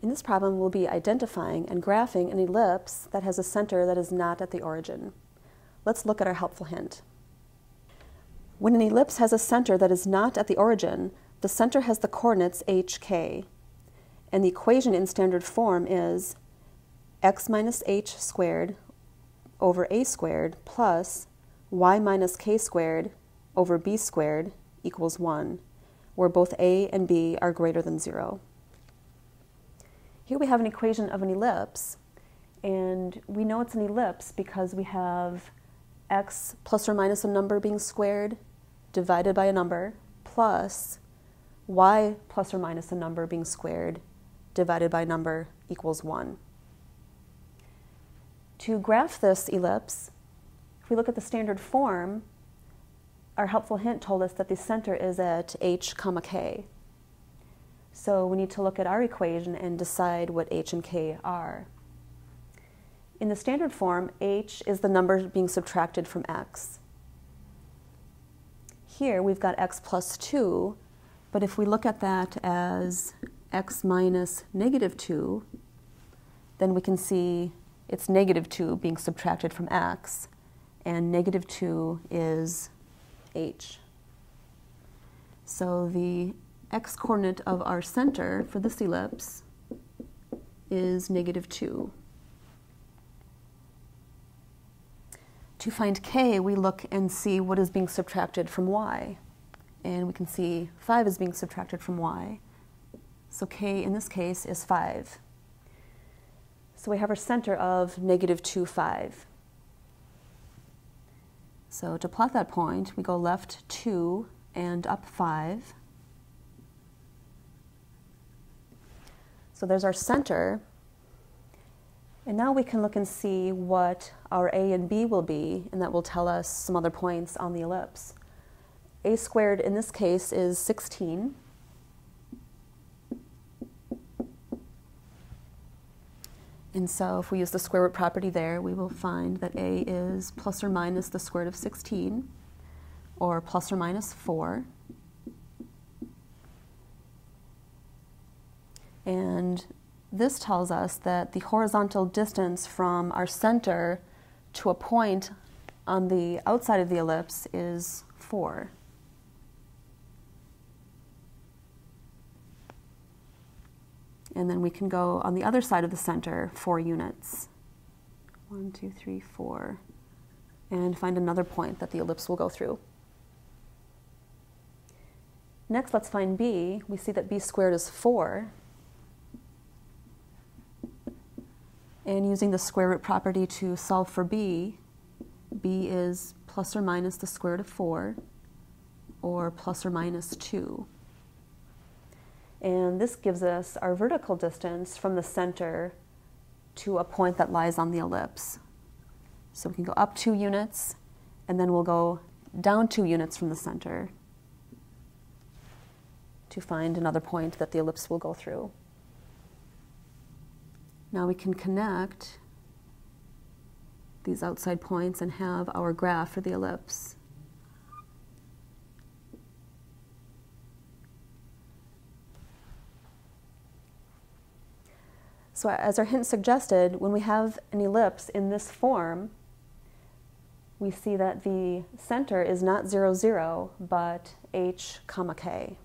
In this problem, we'll be identifying and graphing an ellipse that has a center that is not at the origin. Let's look at our helpful hint. When an ellipse has a center that is not at the origin, the center has the coordinates h, k, and the equation in standard form is x minus h squared over a squared plus y minus k squared over b squared equals 1, where both a and b are greater than 0. Here we have an equation of an ellipse, and we know it's an ellipse because we have x plus or minus a number being squared divided by a number plus y plus or minus a number being squared divided by a number equals 1. To graph this ellipse, if we look at the standard form, our helpful hint told us that the center is at h, k. So we need to look at our equation and decide what h and k are. In the standard form, h is the number being subtracted from x. Here we've got x plus 2, but if we look at that as x minus negative 2, then we can see it's negative 2 being subtracted from x, and negative 2 is h. So the x-coordinate of our center for this ellipse is negative 2. To find k, we look and see what is being subtracted from y. And we can see 5 is being subtracted from y. So k in this case is 5. So we have our center of negative 2, 5. So to plot that point, we go left 2 and up 5. So there's our center. And now we can look and see what our a and b will be, and that will tell us some other points on the ellipse. A squared in this case is 16. And so if we use the square root property there, we will find that a is plus or minus the square root of 16, or plus or minus 4. And this tells us that the horizontal distance from our center to a point on the outside of the ellipse is 4. And then we can go on the other side of the center 4 units. 1, 2, 3, 4. And find another point that the ellipse will go through. Next, let's find b. We see that b squared is 4. And using the square root property to solve for b, b is plus or minus the square root of 4, or plus or minus 2. And this gives us our vertical distance from the center to a point that lies on the ellipse. So we can go up 2 units, and then we'll go down 2 units from the center to find another point that the ellipse will go through. Now we can connect these outside points and have our graph for the ellipse. So as our hint suggested, when we have an ellipse in this form, we see that the center is not 0, 0, but h, k.